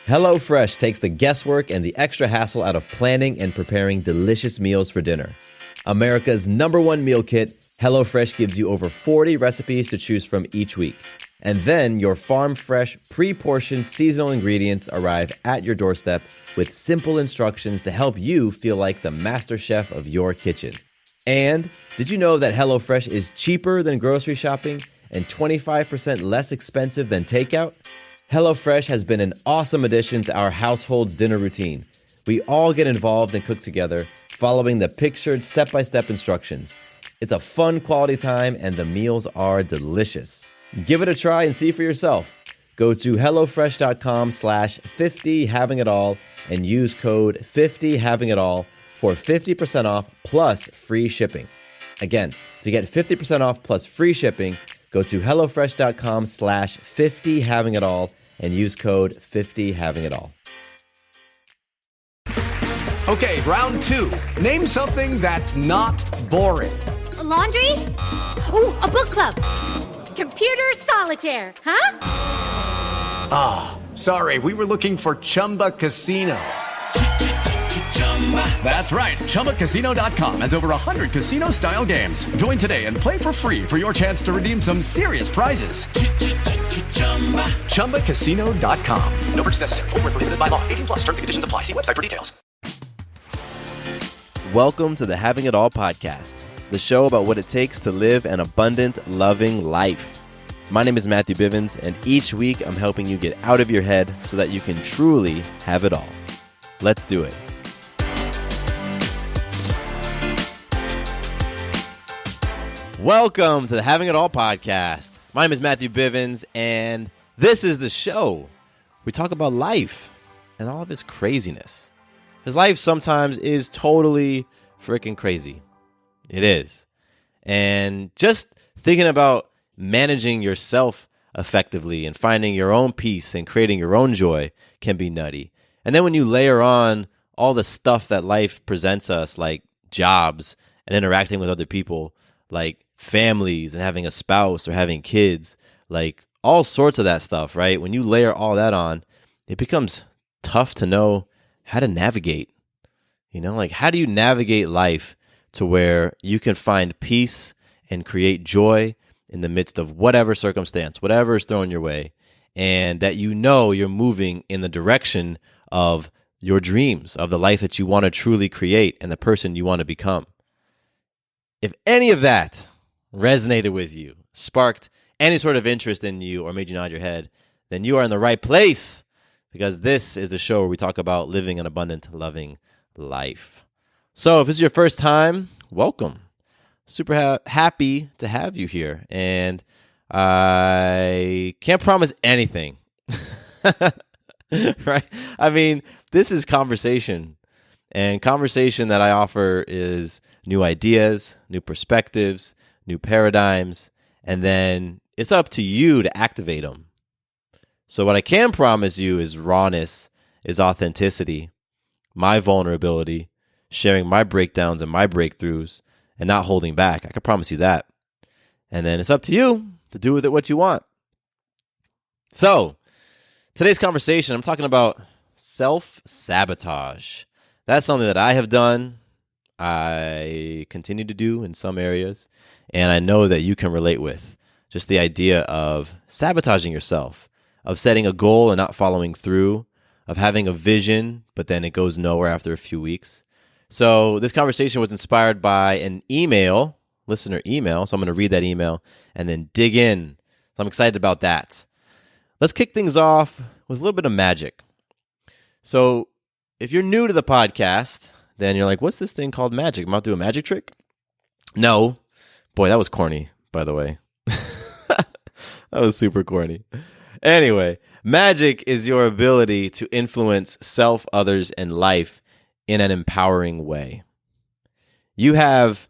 HelloFresh takes the guesswork and the extra hassle out of planning and preparing delicious meals for dinner. America's #1 meal kit, HelloFresh gives you over 40 recipes to choose from each week. And then your farm-fresh, pre-portioned seasonal ingredients arrive at your doorstep with simple instructions to help you feel like the master chef of your kitchen. And did you know that HelloFresh is cheaper than grocery shopping and 25% less expensive than takeout? HelloFresh has been an awesome addition to our household's dinner routine. We all get involved and cook together, following the pictured step-by-step instructions. It's a fun quality time, and the meals are delicious. Give it a try and see for yourself. Go to HelloFresh.com/50havingitall and use code 50havingitall for 50% off plus free shipping. Again, to get 50% off plus free shipping, go to HelloFresh.com/50havingitall and use code 50havingitall. Okay, round two. Name something that's not boring. A laundry? Ooh, a book club. Computer solitaire, huh? Sorry, we were looking for Chumba Casino. That's right. ChumbaCasino.com has over 100 casino-style games. Join today and play for free for your chance to redeem some serious prizes. ChumbaCasino.com. No purchase necessary. Void where prohibited by law. 18+ terms and conditions apply. See website for details. Welcome to the Having It All podcast, the show about what it takes to live an abundant, loving life. My name is Matthew Bivens, and each week I'm helping you get out of your head so that you can truly have it all. Let's do it. Welcome to the Having It All podcast. My name is Matthew Bivens, and this is the show. We talk about life and all of its craziness. Because life sometimes is totally freaking crazy. It is. And just thinking about managing yourself effectively and finding your own peace and creating your own joy can be nutty. And then when you layer on all the stuff that life presents us, like jobs and interacting with other people, like families and having a spouse or having kids, like all sorts of that stuff, right? When you layer all that on, it becomes tough to know how to navigate. You know, like how do you navigate life to where you can find peace and create joy in the midst of whatever circumstance, whatever is thrown your way, and that you know you're moving in the direction of your dreams, of the life that you want to truly create and the person you want to become. If any of that resonated with you, sparked any sort of interest in you, or made you nod your head, then you are in the right place, because this is the show where we talk about living an abundant, loving life. So if this is your first time, welcome. Super happy to have you here. And I can't promise anything. Right? I mean, this is conversation. And conversation that I offer is new ideas, new perspectives, new paradigms, and then it's up to you to activate them. So what I can promise you is rawness, is authenticity, my vulnerability, sharing my breakdowns and my breakthroughs, and not holding back. I can promise you that. And then it's up to you to do with it what you want. So today's conversation, I'm talking about self-sabotage. That's something that I have done, I continue to do in some areas, and I know that you can relate with. Just the idea of sabotaging yourself, of setting a goal and not following through, of having a vision, but then it goes nowhere after a few weeks. So this conversation was inspired by an email, listener email, so I'm going to read that email and then dig in. So I'm excited about that. Let's kick things off with a little bit of magic. So if you're new to the podcast, then you're like, what's this thing called magic? I'm about to do a magic trick? No. Boy, that was corny, by the way. That was super corny. Anyway, magic is your ability to influence self, others, and life in an empowering way. You have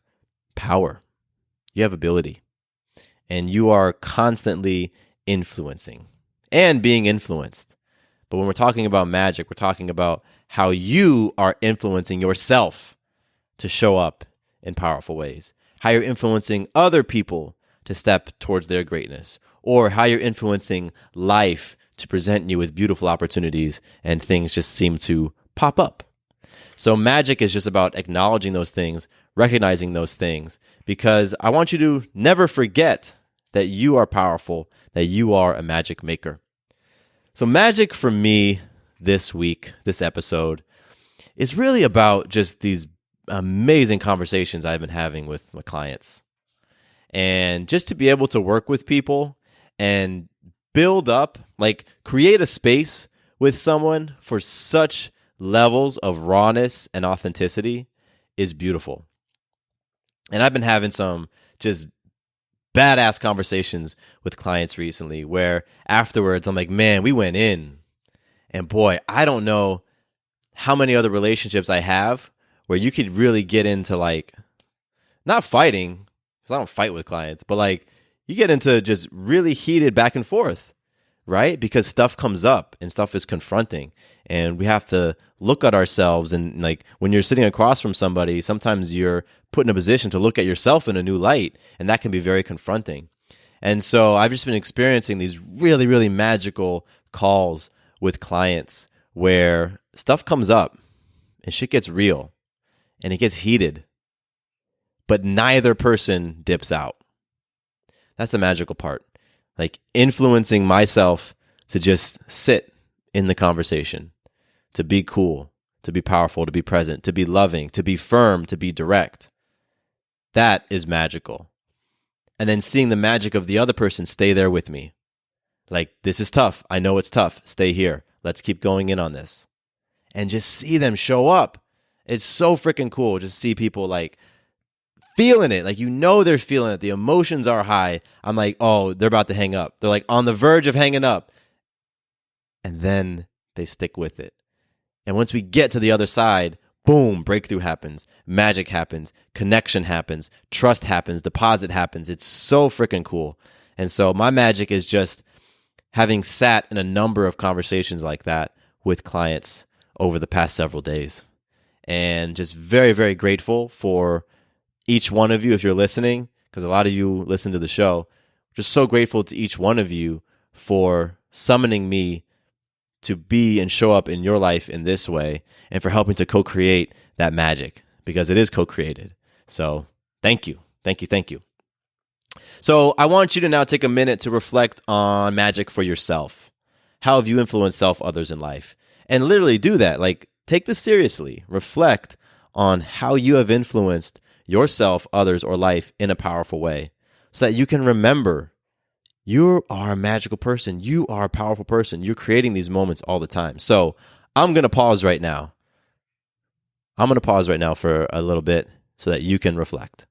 power. You have ability. And you are constantly influencing and being influenced. But when we're talking about magic, we're talking about how you are influencing yourself to show up in powerful ways. How you're influencing other people to step towards their greatness. Or how you're influencing life to present you with beautiful opportunities, and things just seem to pop up. So magic is just about acknowledging those things, recognizing those things, because I want you to never forget that you are powerful, that you are a magic maker. So magic for me this week, this episode, is really about just these amazing conversations I've been having with my clients. And just to be able to work with people and build up, like create a space with someone for such levels of rawness and authenticity is beautiful. And I've been having some just badass conversations with clients recently where afterwards I'm like, man, we went in. And boy, I don't know how many other relationships I have where you could really get into like, not fighting, because I don't fight with clients, but like you get into just really heated back and forth, right? Because stuff comes up and stuff is confronting, and we have to look at ourselves. And like when you're sitting across from somebody, sometimes you're put in a position to look at yourself in a new light, and that can be very confronting. And so I've just been experiencing these really, really magical calls with clients where stuff comes up and shit gets real and it gets heated, but neither person dips out. That's the magical part. Like influencing myself to just sit in the conversation, to be cool, to be powerful, to be present, to be loving, to be firm, to be direct. That is magical. And then seeing the magic of the other person stay there with me. Like, this is tough. I know it's tough. Stay here. Let's keep going in on this. And just see them show up. It's so freaking cool. Just see people like feeling it. Like, you know, they're feeling it. The emotions are high. I'm like, oh, they're about to hang up. They're like on the verge of hanging up. And then they stick with it. And once we get to the other side, boom, breakthrough happens. Magic happens. Connection happens. Trust happens. Deposit happens. It's so freaking cool. And so my magic is just having sat in a number of conversations like that with clients over the past several days. And just very, very grateful for each one of you if you're listening, because a lot of you listen to the show. Just so grateful to each one of you for summoning me to be and show up in your life in this way, and for helping to co-create that magic, because it is co-created. So thank you. Thank you. Thank you. So I want you to now take a minute to reflect on magic for yourself. How have you influenced others in life? And literally do that. Like, take this seriously. Reflect on how you have influenced yourself, others, or life in a powerful way, so that you can remember you are a magical person. You are a powerful person. You're creating these moments all the time. So I'm going to pause right now. I'm going to pause right now for a little bit so that you can reflect.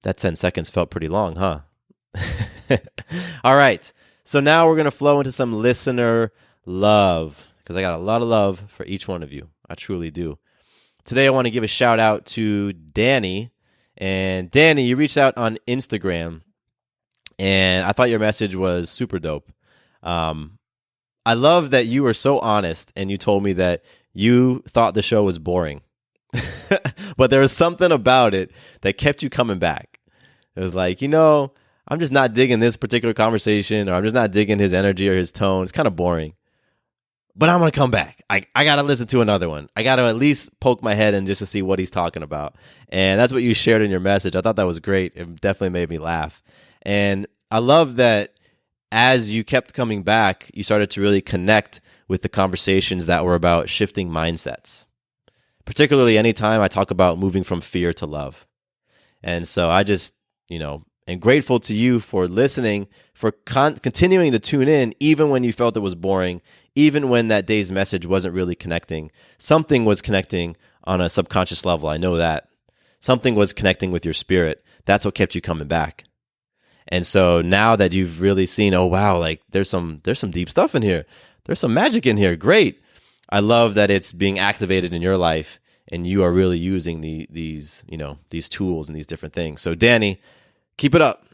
That 10 seconds felt pretty long, huh? All right. So now we're going to flow into some listener love, because I got a lot of love for each one of you. I truly do. Today, I want to give a shout out to Danny. And Danny, you reached out on Instagram, and I thought your message was super dope. I love that you were so honest, and you told me that you thought the show was boring. But there was something about it that kept you coming back. It was like, I'm just not digging this particular conversation, or I'm just not digging his energy or his tone. It's kind of boring. But I'm going to come back. I got to listen to another one. I got to at least poke my head in just to see what he's talking about. And that's what you shared in your message. I thought that was great. It definitely made me laugh. And I love that as you kept coming back, you started to really connect with the conversations that were about shifting mindsets. Particularly anytime I talk about moving from fear to love. And so I just, am grateful to you for listening, for continuing to tune in, even when you felt it was boring, even when that day's message wasn't really connecting. Something was connecting on a subconscious level. I know that. Something was connecting with your spirit. That's what kept you coming back. And so now that you've really seen, oh wow, like there's some deep stuff in here. There's some magic in here. Great. I love that it's being activated in your life, and you are really using these tools and these different things. So Danny, keep it up.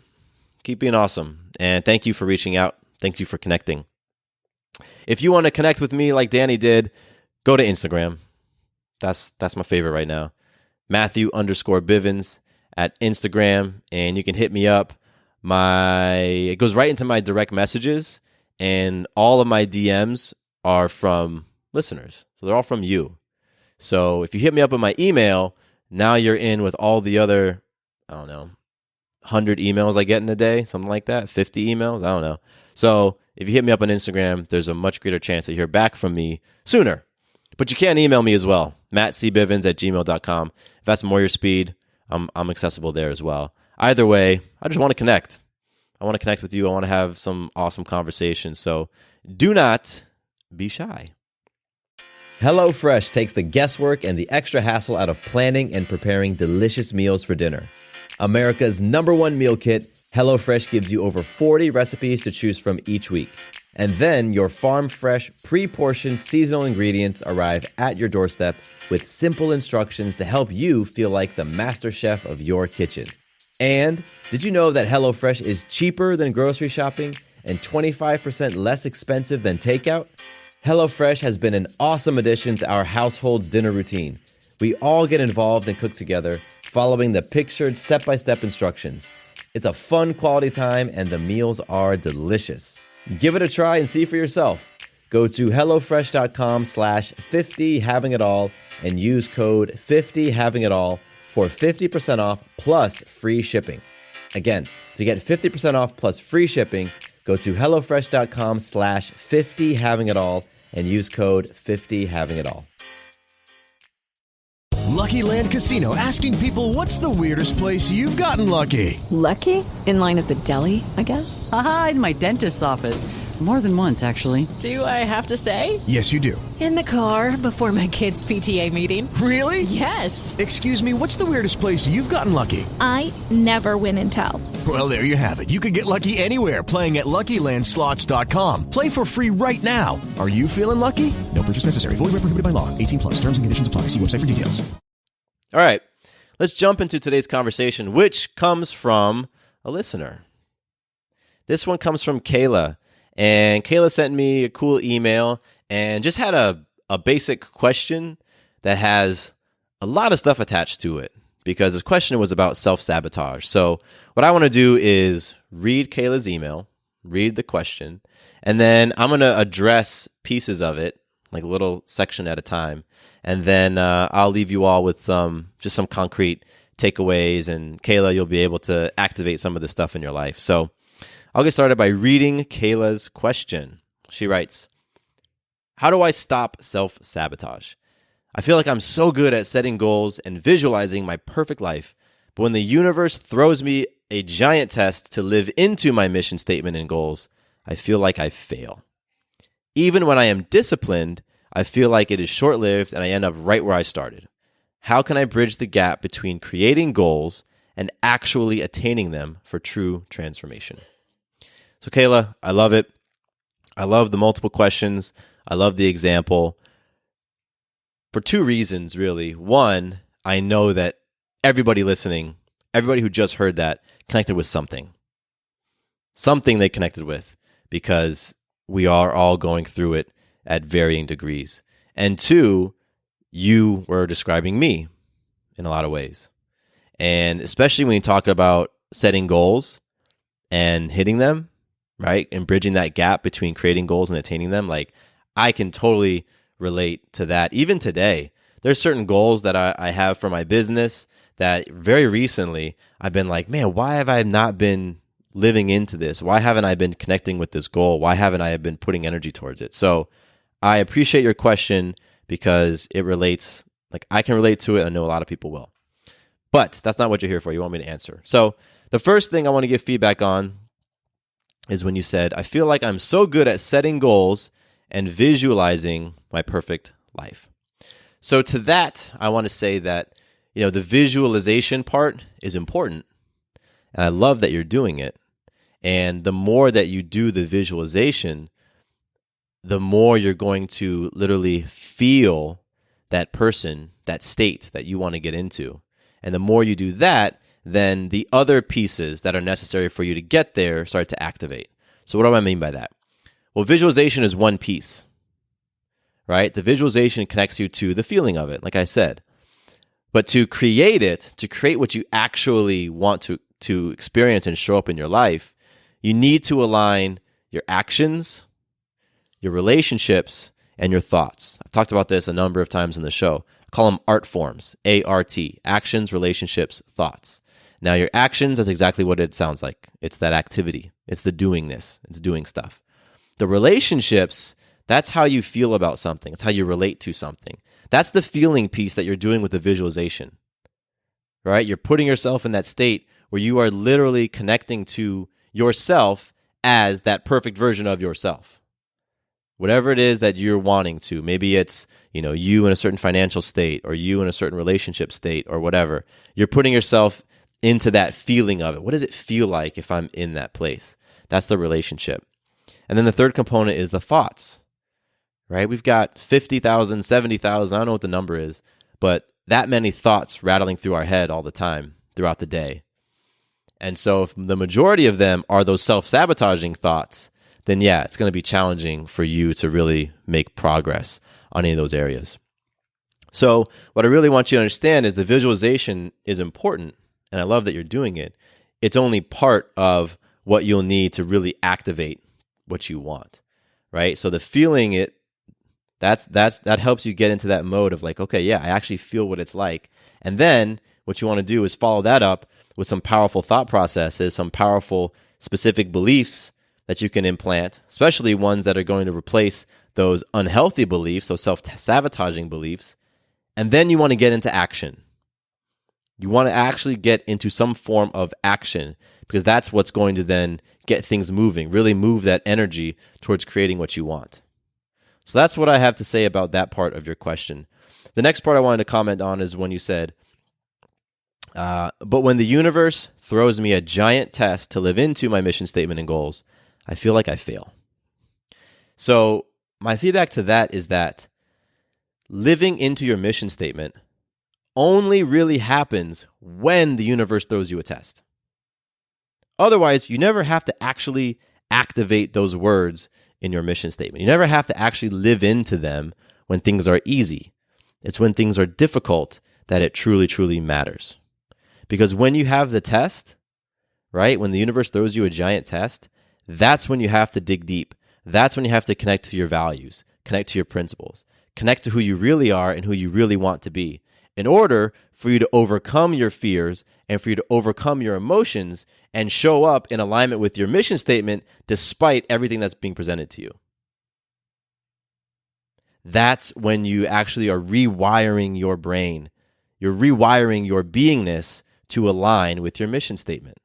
Keep being awesome. And thank you for reaching out. Thank you for connecting. If you want to connect with me like Danny did, go to Instagram. That's my favorite right now. Matthew_Bivens at Instagram, and you can hit me up. It goes right into my direct messages, and all of my DMs are from listeners. So they're all from you. So if you hit me up with my email, now you're in with all the other, 100 emails I get in a day, something like that, 50 emails, I don't know. So if you hit me up on Instagram, there's a much greater chance that you hear back from me sooner. But you can email me as well, mattcbivens@gmail.com. If that's more your speed, I'm accessible there as well. Either way, I just want to connect. I want to connect with you. I want to have some awesome conversations. So do not be shy. HelloFresh takes the guesswork and the extra hassle out of planning and preparing delicious meals for dinner. America's #1 meal kit, HelloFresh gives you over 40 recipes to choose from each week. And then your farm-fresh, pre-portioned seasonal ingredients arrive at your doorstep with simple instructions to help you feel like the master chef of your kitchen. And did you know that HelloFresh is cheaper than grocery shopping and 25% less expensive than takeout? HelloFresh has been an awesome addition to our household's dinner routine. We all get involved and cook together, following the pictured step-by-step instructions. It's a fun quality time, and the meals are delicious. Give it a try and see for yourself. Go to HelloFresh.com/50havingitall and use code 50havingitall for 50% off plus free shipping. Again, to get 50% off plus free shipping, go to HelloFresh.com/50havingitall and use code 50havingitall. Lucky Land Casino, asking people, what's the weirdest place you've gotten lucky? Lucky? In line at the deli, I guess? Aha, in my dentist's office. More than once, actually. Do I have to say? Yes, you do. In the car before my kids' PTA meeting. Really? Yes. Excuse me, what's the weirdest place you've gotten lucky? I never win and tell. Well, there you have it. You can get lucky anywhere, playing at LuckyLandSlots.com. Play for free right now. Are you feeling lucky? No purchase necessary. Void where prohibited by law. 18 plus. Terms and conditions apply. See website for details. All right, let's jump into today's conversation, which comes from a listener. This one comes from Kayla, and Kayla sent me a cool email and just had a basic question that has a lot of stuff attached to it, because this question was about self-sabotage. So what I want to do is read Kayla's email, read the question, and then I'm going to address pieces of it, like a little section at a time. And then I'll leave you all with just some concrete takeaways. And Kayla, you'll be able to activate some of this stuff in your life. So I'll get started by reading Kayla's question. She writes, how do I stop self-sabotage? I feel like I'm so good at setting goals and visualizing my perfect life. But when the universe throws me a giant test to live into my mission statement and goals, I feel like I fail. Even when I am disciplined, I feel like it is short-lived and I end up right where I started. How can I bridge the gap between creating goals and actually attaining them for true transformation? So Kayla, I love it. I love the multiple questions. I love the example for two reasons, really. One, I know that everybody listening, everybody who just heard that, connected with something. Something they connected with, because we are all going through it at varying degrees. And two, you were describing me in a lot of ways. And especially when you talk about setting goals and hitting them, right? And bridging that gap between creating goals and attaining them. Like, I can totally relate to that. Even today, there's certain goals that I have for my business that very recently I've been like, man, why have I not been living into this? Why haven't I been connecting with this goal? Why haven't I been putting energy towards it? So I appreciate your question, because it relates, like, I can relate to it. I know a lot of people will. But that's not what you're here for. You want me to answer. So the first thing I want to give feedback on is when you said, I feel like I'm so good at setting goals and visualizing my perfect life. So to that, I want to say that, the visualization part is important. And I love that you're doing it. And the more that you do the visualization, the more you're going to literally feel that person, that state that you want to get into. And the more you do that, then the other pieces that are necessary for you to get there start to activate. So what do I mean by that? Well, visualization is one piece, right? The visualization connects you to the feeling of it, like I said. But to create it, to create what you actually want to experience and show up in your life, you need to align your actions, your relationships, and your thoughts. I've talked about this a number of times in the show. I call them ART forms, A-R-T, actions, relationships, thoughts. Now, your actions, that's exactly what it sounds like. It's that activity. It's the doingness. It's doing stuff. The relationships, that's how you feel about something. It's how you relate to something. That's the feeling piece that you're doing with the visualization, right? You're putting yourself in that state where you are literally connecting to yourself as that perfect version of yourself. Whatever it is that you're wanting to, maybe it's, you in a certain financial state or you in a certain relationship state or whatever. You're putting yourself into that feeling of it. What does it feel like if I'm in that place? That's the relationship. And then the third component is the thoughts, right? We've got 50,000, 70,000, I don't know what the number is, but that many thoughts rattling through our head all the time throughout the day. And so if the majority of them are those self-sabotaging thoughts, then yeah, it's going to be challenging for you to really make progress on any of those areas. So what I really want you to understand is the visualization is important, and I love that you're doing it. It's only part of what you'll need to really activate what you want, right? So the feeling that helps you get into that mode of like, okay, yeah, I actually feel what it's like. And then what you want to do is follow that up with some powerful thought processes, some powerful specific beliefs that you can implant, especially ones that are going to replace those unhealthy beliefs, those self-sabotaging beliefs. And then you want to get into action. You want to actually get into some form of action because that's what's going to then get things moving, really move that energy towards creating what you want. So that's what I have to say about that part of your question. The next part I wanted to comment on is when you said, but when the universe throws me a giant test to live into my mission statement and goals, I feel like I fail. So my feedback to that is that living into your mission statement only really happens when the universe throws you a test. Otherwise, you never have to actually activate those words in your mission statement. You never have to actually live into them when things are easy. It's when things are difficult that it truly, truly matters. Because when you have the test, right, when the universe throws you a giant test, that's when you have to dig deep. That's when you have to connect to your values, connect to your principles, connect to who you really are and who you really want to be, in order for you to overcome your fears and for you to overcome your emotions and show up in alignment with your mission statement despite everything that's being presented to you. That's when you actually are rewiring your brain. You're rewiring your beingness to align with your mission statement.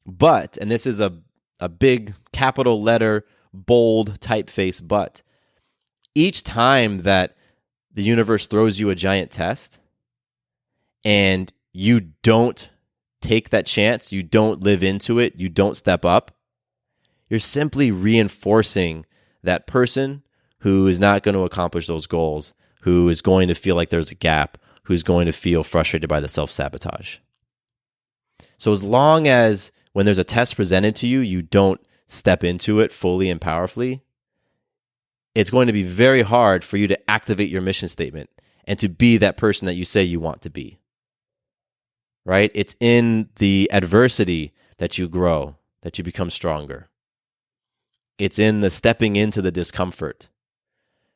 But, and this is a big capital letter, bold typeface but, each time that the universe throws you a giant test and you don't take that chance, you don't live into it, you don't step up, you're simply reinforcing that person who is not going to accomplish those goals, who is going to feel like there's a gap, who's going to feel frustrated by the self-sabotage. So as long as when there's a test presented to you, you don't step into it fully and powerfully, it's going to be very hard for you to activate your mission statement and to be that person that you say you want to be. Right? It's in the adversity that you grow, that you become stronger. It's in the stepping into the discomfort.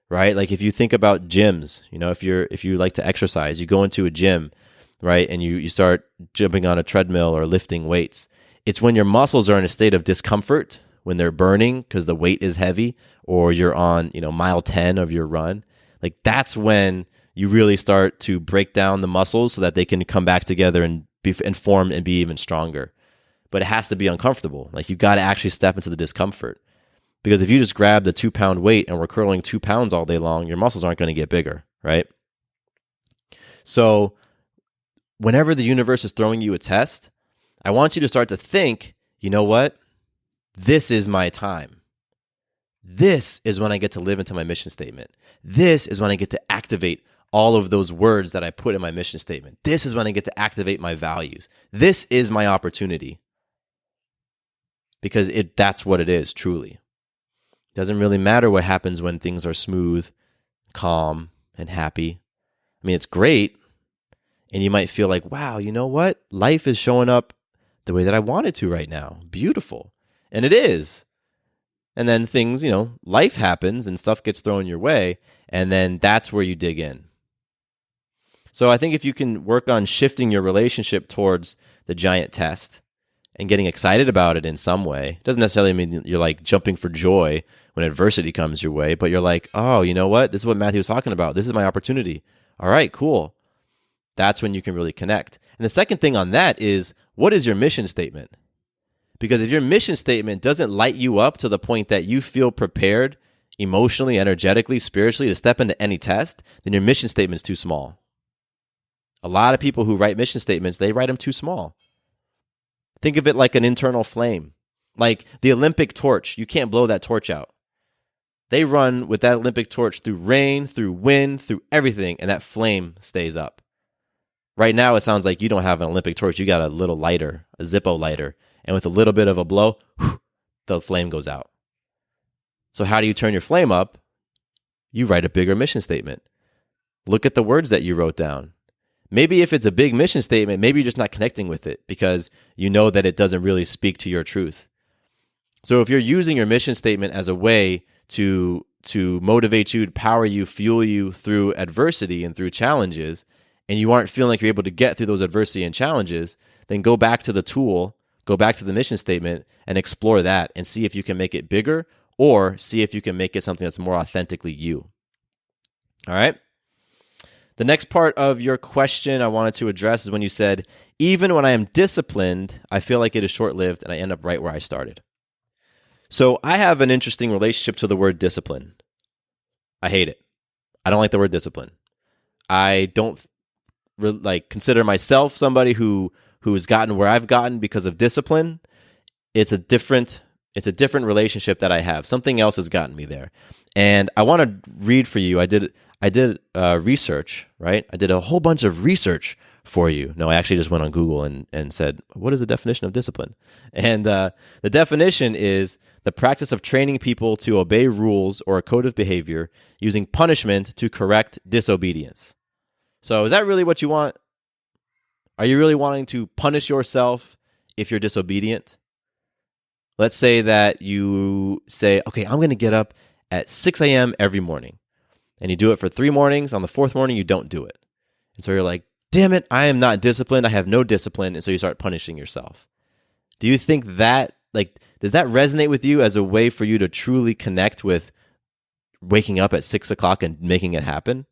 Right? Like if you think about gyms, if you like to exercise, you go into a gym, right? And you start jumping on a treadmill or lifting weights. It's when your muscles are in a state of discomfort, when they're burning because the weight is heavy, or you're on, mile 10 of your run. Like that's when you really start to break down the muscles so that they can come back together and be formed and be even stronger. But it has to be uncomfortable. Like you got to actually step into the discomfort. Because if you just grab the 2-pound weight and we're curling 2 pounds all day long, your muscles aren't going to get bigger, right? So whenever the universe is throwing you a test, I want you to start to think, you know what? This is my time. This is when I get to live into my mission statement. This is when I get to activate all of those words that I put in my mission statement. This is when I get to activate my values. This is my opportunity. Because that's what it is, truly. It doesn't really matter what happens when things are smooth. calm and happy. I mean, it's great. And you might feel like, wow, you know what? Life is showing up the way that I want it to right now. Beautiful. And it is. And then things, life happens and stuff gets thrown your way. And then that's where you dig in. So I think if you can work on shifting your relationship towards the giant test and getting excited about it in some way, doesn't necessarily mean you're like jumping for joy when adversity comes your way, but you're like, oh, you know what? This is what Matthew was talking about. This is my opportunity. All right, cool. That's when you can really connect. And the second thing on that is, what is your mission statement? Because if your mission statement doesn't light you up to the point that you feel prepared emotionally, energetically, spiritually to step into any test, then your mission statement's too small. A lot of people who write mission statements, they write them too small. Think of it like an internal flame. Like the Olympic torch, you can't blow that torch out. They run with that Olympic torch through rain, through wind, through everything, and that flame stays up. Right now, it sounds like you don't have an Olympic torch. You got a little lighter, a Zippo lighter, and with a little bit of a blow, the flame goes out. So how do you turn your flame up? You write a bigger mission statement. Look at the words that you wrote down. Maybe if it's a big mission statement, maybe you're just not connecting with it because you know that it doesn't really speak to your truth. So if you're using your mission statement as a way to motivate you, to power you, fuel you through adversity and through challenges, and you aren't feeling like you're able to get through those adversity and challenges, then go back to the tool, go back to the mission statement and explore that and see if you can make it bigger or see if you can make it something that's more authentically you. All right? The next part of your question I wanted to address is when you said, even when I am disciplined, I feel like it is short-lived and I end up right where I started. So I have an interesting relationship to the word discipline. I hate it. I don't like the word discipline. I don't consider myself somebody who has gotten where I've gotten because of discipline. It's a different relationship that I have. Something else has gotten me there. And I want to read for you. I did research, right? I did a whole bunch of research for you. No, I actually just went on Google and said, what is the definition of discipline? And the definition is the practice of training people to obey rules or a code of behavior using punishment to correct disobedience. So is that really what you want? Are you really wanting to punish yourself if you're disobedient? Let's say that you say, okay, I'm going to get up at 6 a.m. every morning. And you do it for 3 mornings. On the 4th morning, you don't do it. And so you're like, damn it, I am not disciplined. I have no discipline. And so you start punishing yourself. Do you think that, does that resonate with you as a way for you to truly connect with waking up at 6 o'clock and making it happen?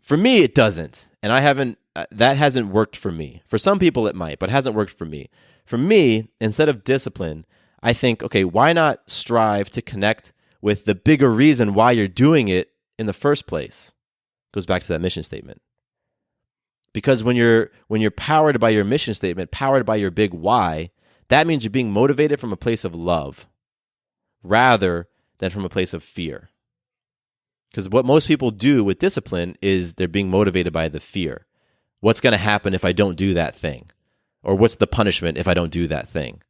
For me, it doesn't. And that hasn't worked for me. For some people, it might, but it hasn't worked for me. For me, instead of discipline, I think, okay, why not strive to connect with the bigger reason why you're doing it in the first place? Goes back to that mission statement. Because when you're powered by your mission statement, powered by your big why, that means you're being motivated from a place of love rather than from a place of fear. Because what most people do with discipline is they're being motivated by the fear. What's going to happen if I don't do that thing? Or what's the punishment if I don't do that thing?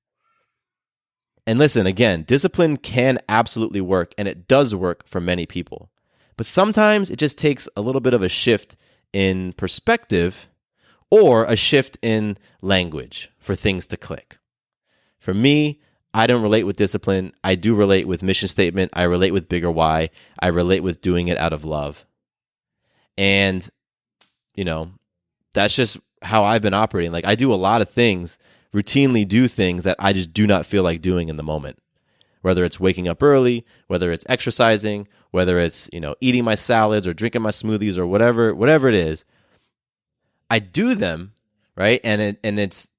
And listen, again, discipline can absolutely work, and it does work for many people. But sometimes it just takes a little bit of a shift in perspective or a shift in language for things to click. For me, I don't relate with discipline. I do relate with mission statement. I relate with bigger why. I relate with doing it out of love. And, that's just how I've been operating. I do a lot of things, routinely do things that I just do not feel like doing in the moment. Whether it's waking up early, whether it's exercising, whether it's, eating my salads or drinking my smoothies or whatever it is, I do them, right? And it's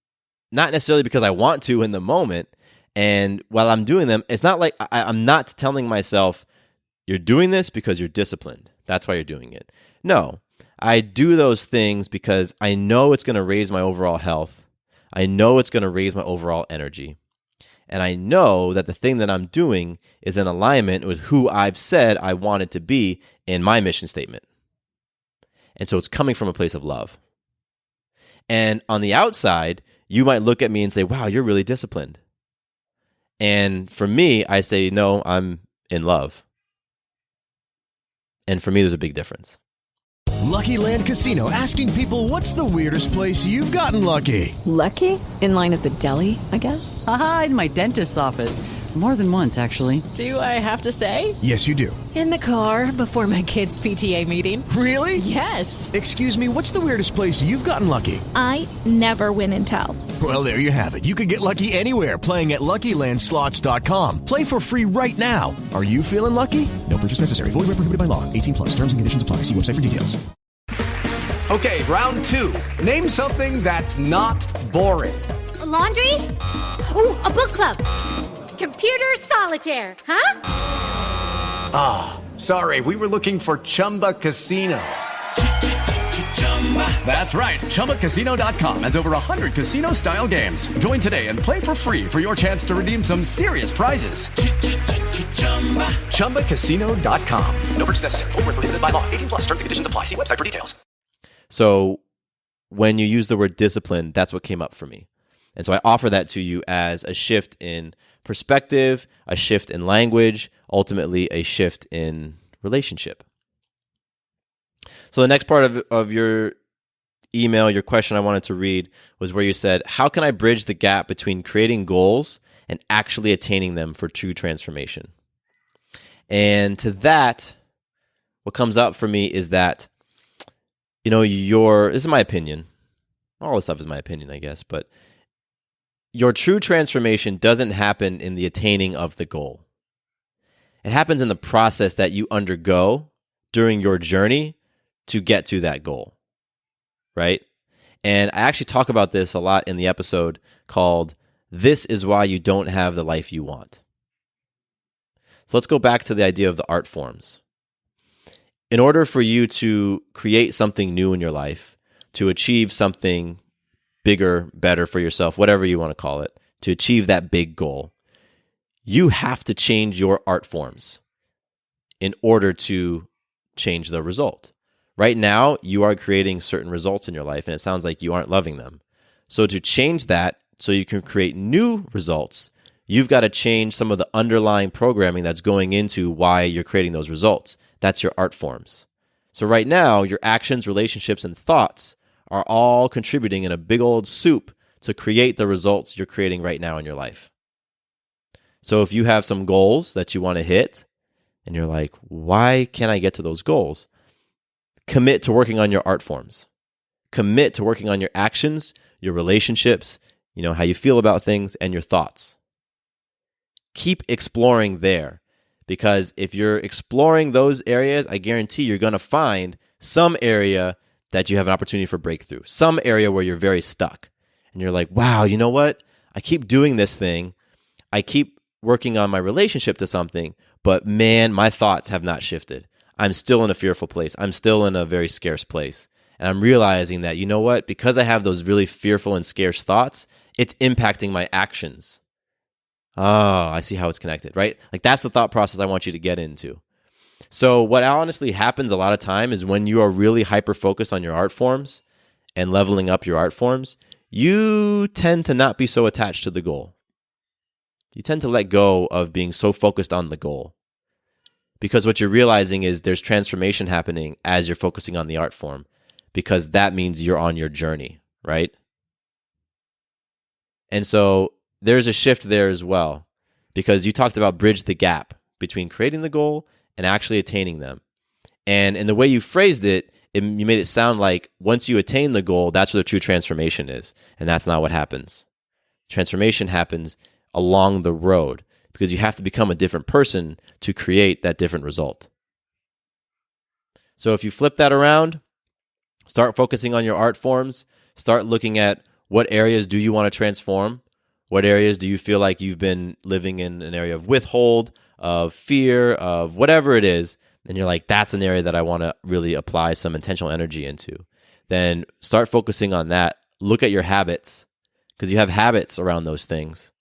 not necessarily because I want to in the moment. And while I'm doing them, it's not like I'm not telling myself, you're doing this because you're disciplined. That's why you're doing it. No, I do those things because I know it's going to raise my overall health. I know it's going to raise my overall energy. And I know that the thing that I'm doing is in alignment with who I've said I want it to be in my mission statement. And so it's coming from a place of love. And on the outside, you might look at me and say, wow, you're really disciplined. And for me, I say, no, I'm in love. And for me, there's a big difference. Lucky Land Casino, asking people, what's the weirdest place you've gotten lucky? Lucky? In line at the deli, I guess? Aha, in my dentist's office. More than once, actually. Do I have to say? Yes, you do. In the car before my kids' PTA meeting. Really? Yes. Excuse me, what's the weirdest place you've gotten lucky? I never win and tell. Well, there you have it. You can get lucky anywhere, playing at LuckyLandSlots.com. Play for free right now. Are you feeling lucky? No purchase necessary. Void where prohibited by law. 18 plus. Terms and conditions apply. See website for details. Okay, round two. Name something that's not boring. A laundry? Ooh, a book club. Computer solitaire, huh? Sorry, we were looking for Chumba Casino. That's right. ChumbaCasino.com has over 100 casino-style games. Join today and play for free for your chance to redeem some serious prizes. ChumbaCasino.com. No purchase necessary. Void where prohibited by law. 18 plus. Terms and conditions apply. See website for details. So when you use the word discipline, that's what came up for me. And so I offer that to you as a shift in perspective, a shift in language, ultimately a shift in relationship. So the next part of your email, your question I wanted to read was where you said, how can I bridge the gap between creating goals and actually attaining them for true transformation? And to that, what comes up for me is that, this is my opinion. All this stuff is my opinion, I guess, but your true transformation doesn't happen in the attaining of the goal. It happens in the process that you undergo during your journey to get to that goal, right? And I actually talk about this a lot in the episode called This is Why You Don't Have the Life You Want. So let's go back to the idea of the art forms. In order for you to create something new in your life, to achieve something bigger, better for yourself, whatever you want to call it, to achieve that big goal, you have to change your art forms in order to change the result. Right now, you are creating certain results in your life, and it sounds like you aren't loving them. So to change that, so you can create new results, you've got to change some of the underlying programming that's going into why you're creating those results. That's your art forms. So right now, your actions, relationships, and thoughts are all contributing in a big old soup to create the results you're creating right now in your life. So if you have some goals that you want to hit, and you're like, why can't I get to those goals? Commit to working on your art forms. Commit to working on your actions, your relationships, how you feel about things, and your thoughts. Keep exploring there, because if you're exploring those areas, I guarantee you're going to find some area that you have an opportunity for breakthrough, some area where you're very stuck. And you're like, wow, you know what? I keep doing this thing. I keep working on my relationship to something, but man, my thoughts have not shifted. I'm still in a fearful place. I'm still in a very scarce place. And I'm realizing that, you know what? Because I have those really fearful and scarce thoughts, it's impacting my actions. Oh, I see how it's connected, right? Like that's the thought process I want you to get into. So what honestly happens a lot of time is when you are really hyper-focused on your art forms and leveling up your art forms, you tend to not be so attached to the goal. You tend to let go of being so focused on the goal. Because what you're realizing is there's transformation happening as you're focusing on the art form, because that means you're on your journey, right? And so there's a shift there as well, because you talked about bridge the gap between creating the goal and actually attaining them. And in the way you phrased it, you made it sound like once you attain the goal, that's where the true transformation is. And that's not what happens. Transformation happens along the road, because you have to become a different person to create that different result. So if you flip that around, start focusing on your art forms, start looking at what areas do you want to transform, what areas do you feel like you've been living in an area of withhold, of fear, of whatever it is, and you're like, that's an area that I want to really apply some intentional energy into. Then start focusing on that. Look at your habits, because you have habits around those things.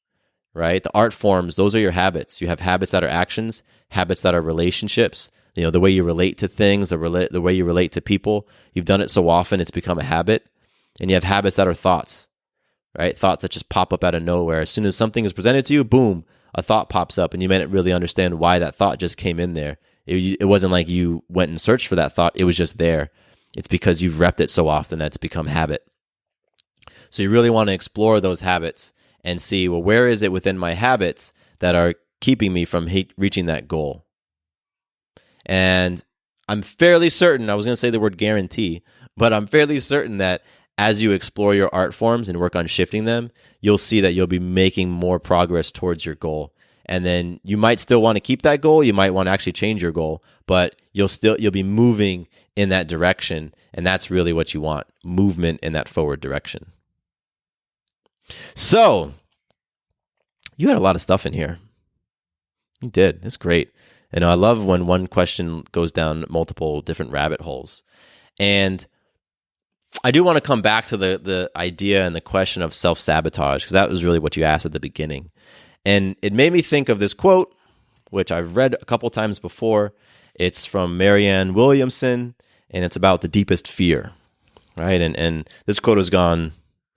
Right? The art forms, those are your habits. You have habits that are actions, habits that are relationships, the way you relate to things, the way you relate to people. You've done it so often, it's become a habit. And you have habits that are thoughts, right? Thoughts that just pop up out of nowhere. As soon as something is presented to you, boom, a thought pops up, and you may not really understand why that thought just came in there. It wasn't like you went and searched for that thought. It was just there. It's because you've repped it so often that it's become habit. So you really want to explore those habits and see, well, where is it within my habits that are keeping me from reaching that goal? And I'm fairly certain, I was going to say the word guarantee, but I'm fairly certain that as you explore your art forms and work on shifting them, you'll see that you'll be making more progress towards your goal. And then you might still want to keep that goal. You might want to actually change your goal, but you'll be moving in that direction. And that's really what you want, movement in that forward direction. So you had a lot of stuff in here. You did. It's great. And I love when one question goes down multiple different rabbit holes. And I do want to come back to the idea and the question of self-sabotage, because that was really what you asked at the beginning. And it made me think of this quote, which I've read a couple times before. It's from Marianne Williamson, and it's about the deepest fear, right? And this quote has gone,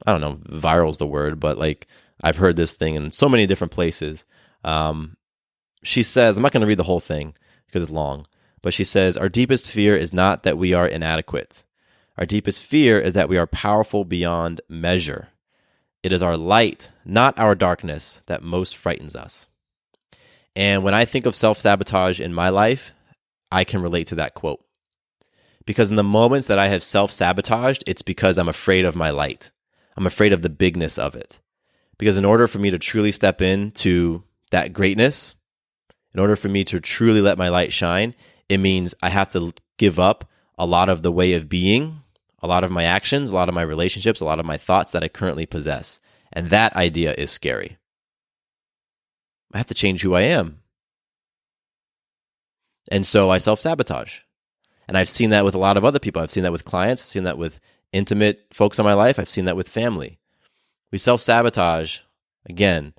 I don't know, viral is the word, but like I've heard this thing in so many different places. She says, I'm not going to read the whole thing because it's long, but she says, our deepest fear is not that we are inadequate. Our deepest fear is that we are powerful beyond measure. It is our light, not our darkness, that most frightens us. And when I think of self-sabotage in my life, I can relate to that quote. Because in the moments that I have self-sabotaged, it's because I'm afraid of my light. I'm afraid of the bigness of it. Because in order for me to truly step into that greatness, in order for me to truly let my light shine, it means I have to give up a lot of the way of being, a lot of my actions, a lot of my relationships, a lot of my thoughts that I currently possess. And that idea is scary. I have to change who I am. And so I self-sabotage. And I've seen that with a lot of other people. I've seen that with clients. I've seen that with intimate folks in my life. I've seen that with family. We self-sabotage, again,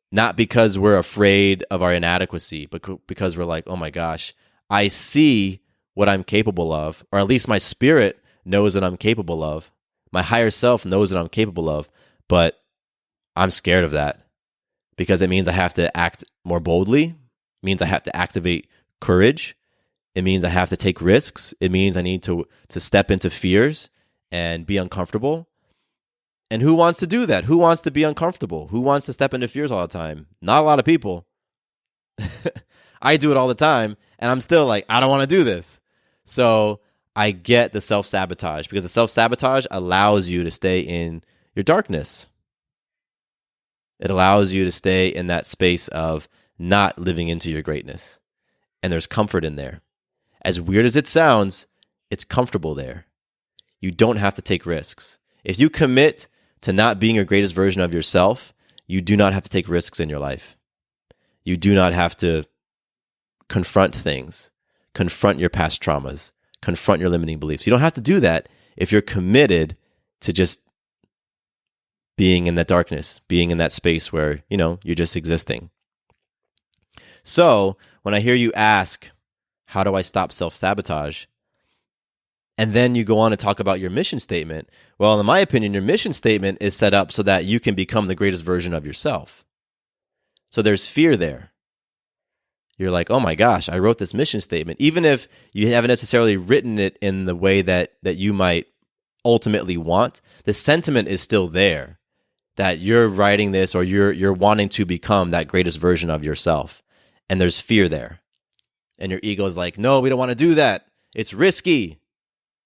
not because we're afraid of our inadequacy, but because we're like, oh my gosh, I see what I'm capable of, or at least my spirit knows that I'm capable of. My higher self knows that I'm capable of, but I'm scared of that because it means I have to act more boldly. It means I have to activate courage. It means I have to take risks. It means I need to step into fears and be uncomfortable. And who wants to do that? Who wants to be uncomfortable? Who wants to step into fears all the time? Not a lot of people. I do it all the time, and I'm still like, I don't want to do this. So I get the self-sabotage because the self-sabotage allows you to stay in your darkness. It allows you to stay in that space of not living into your greatness. And there's comfort in there. As weird as it sounds, it's comfortable there. You don't have to take risks. If you commit to not being your greatest version of yourself, you do not have to take risks in your life. You do not have to confront things, confront your past traumas, confront your limiting beliefs. You don't have to do that if you're committed to just being in that darkness, being in that space where, you're just existing. So when I hear you ask, how do I stop self-sabotage? And then you go on to talk about your mission statement. Well, in my opinion, your mission statement is set up so that you can become the greatest version of yourself. So there's fear there. You're like, oh my gosh, I wrote this mission statement. Even if you haven't necessarily written it in the way that you might ultimately want, the sentiment is still there that you're writing this or you're wanting to become that greatest version of yourself. And there's fear there. And your ego is like, no, we don't want to do that. It's risky.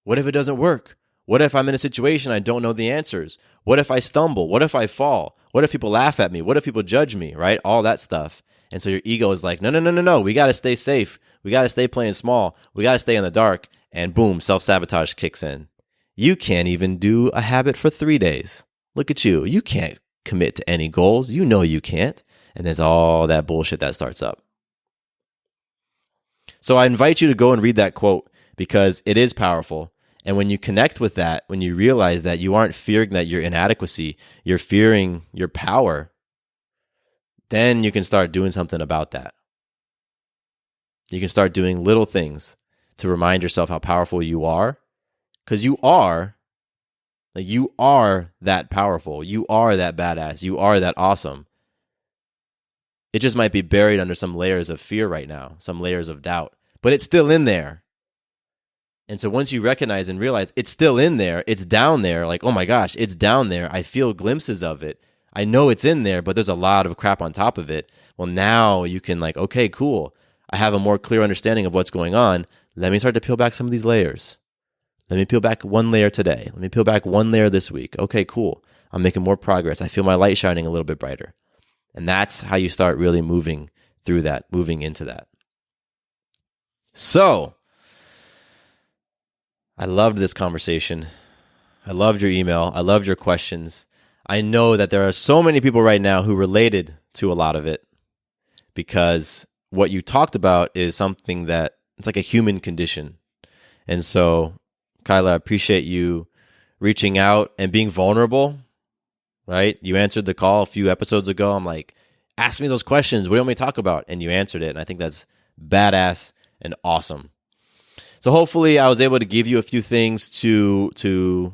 What if it doesn't work? What if I'm in a situation I don't know the answers? What if I stumble? What if I fall? What if people laugh at me? What if people judge me, right? All that stuff. And so your ego is like, no. We got to stay safe. We got to stay playing small. We got to stay in the dark. And boom, self-sabotage kicks in. You can't even do a habit for 3 days. Look at you. You can't commit to any goals. You know you can't. And there's all that bullshit that starts up. So I invite you to go and read that quote because it is powerful. And when you connect with that, when you realize that you aren't fearing that your inadequacy, you're fearing your power, then you can start doing something about that. You can start doing little things to remind yourself how powerful you are, because you are that powerful. You are that badass. You are that awesome. It just might be buried under some layers of fear right now, some layers of doubt, but it's still in there. And so once you recognize and realize it's still in there, it's down there, like, oh my gosh, it's down there. I feel glimpses of it. I know it's in there, but there's a lot of crap on top of it. Well, now you can like, okay, cool. I have a more clear understanding of what's going on. Let me start to peel back some of these layers. Let me peel back one layer today. Let me peel back one layer this week. Okay, cool. I'm making more progress. I feel my light shining a little bit brighter. And that's how you start really moving through that, moving into that. So, I loved this conversation. I loved your email. I loved your questions. I know that there are so many people right now who related to a lot of it because what you talked about is something that it's like a human condition. And so, Kyla, I appreciate you reaching out and being vulnerable, right? You answered the call a few episodes ago. I'm like, ask me those questions. What do you want me to talk about? And you answered it. And I think that's badass and awesome. So hopefully I was able to give you a few things to do,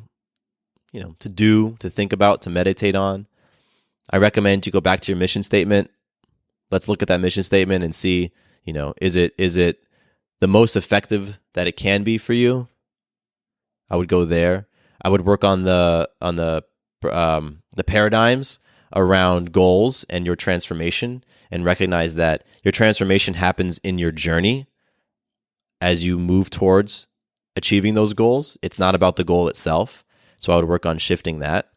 to think about, to meditate on. I recommend you go back to your mission statement. Let's look at that mission statement and see, is it the most effective that it can be for you? I would go there. I would work on the paradigms around goals and your transformation, and recognize that your transformation happens in your journey as you move towards achieving those goals. It's not about the goal itself. So I would work on shifting that.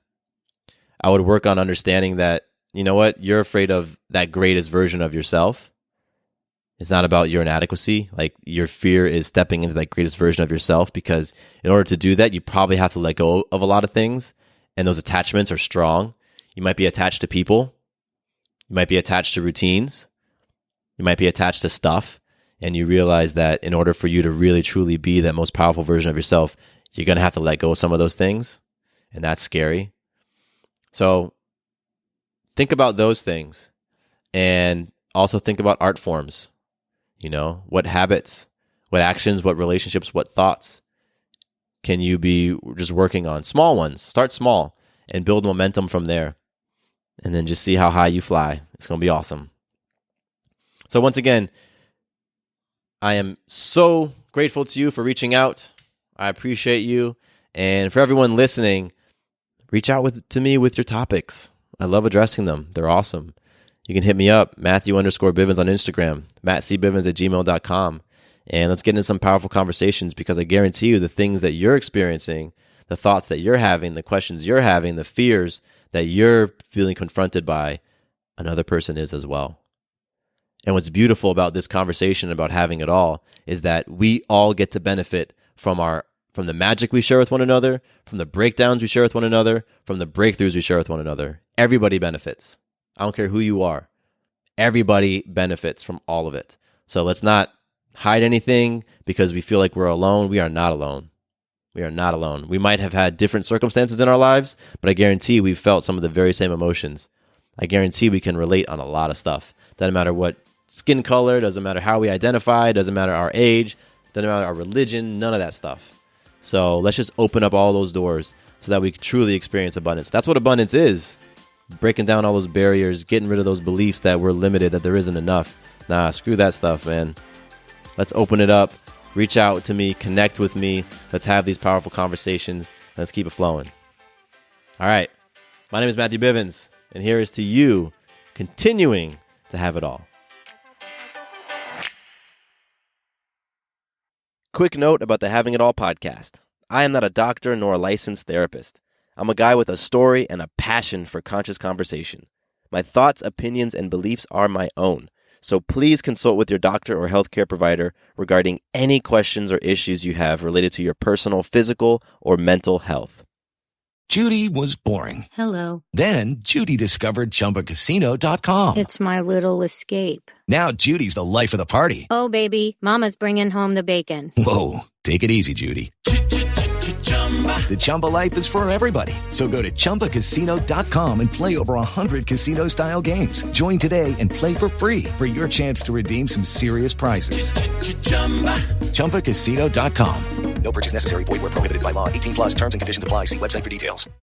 I would work on understanding that, you know what, you're afraid of that greatest version of yourself. It's not about your inadequacy. Like, your fear is stepping into that greatest version of yourself, because in order to do that, you probably have to let go of a lot of things. And those attachments are strong. You might be attached to people. You might be attached to routines. You might be attached to stuff. And you realize that in order for you to really, truly be that most powerful version of yourself, you're going to have to let go of some of those things. And that's scary. So think about those things. And also think about art forms. What habits, what actions, what relationships, what thoughts can you be just working on? Small ones. Start small and build momentum from there. And then just see how high you fly. It's going to be awesome. So once again, I am so grateful to you for reaching out. I appreciate you. And for everyone listening, reach out to me with your topics. I love addressing them. They're awesome. You can hit me up, Matthew_Bivens on Instagram, mattcbivens@gmail.com. And let's get into some powerful conversations, because I guarantee you the things that you're experiencing, the thoughts that you're having, the questions you're having, the fears that you're feeling confronted by, another person is as well. And what's beautiful about this conversation, about having it all, is that we all get to benefit from the magic we share with one another, from the breakdowns we share with one another, from the breakthroughs we share with one another. Everybody benefits. I don't care who you are. Everybody benefits from all of it. So let's not hide anything because we feel like we're alone. We are not alone. We are not alone. We might have had different circumstances in our lives, but I guarantee we've felt some of the very same emotions. I guarantee we can relate on a lot of stuff. Doesn't matter what skin color, doesn't matter how we identify, doesn't matter our age, doesn't matter our religion, none of that stuff. So let's just open up all those doors so that we truly experience abundance. That's what abundance is. Breaking down all those barriers, getting rid of those beliefs that we're limited, that there isn't enough. Nah, screw that stuff, man. Let's open it up. Reach out to me. Connect with me. Let's have these powerful conversations. Let's keep it flowing. All right. My name is Matthew Bivens, and here is to you continuing to have it all. Quick note about the Having It All podcast. I am not a doctor nor a licensed therapist. I'm a guy with a story and a passion for conscious conversation. My thoughts, opinions, and beliefs are my own. So please consult with your doctor or healthcare provider regarding any questions or issues you have related to your personal physical or mental health. Judy was boring. Hello. Then Judy discovered ChumbaCasino.com. It's my little escape. Now Judy's the life of the party. Oh, baby, mama's bringing home the bacon. Whoa, take it easy, Judy. The Chumba life is for everybody. So go to ChumbaCasino.com and play over 100 casino-style games. Join today and play for free for your chance to redeem some serious prizes. ChumbaCasino.com. No purchase necessary. Void where prohibited by law. 18+ terms and conditions apply. See website for details.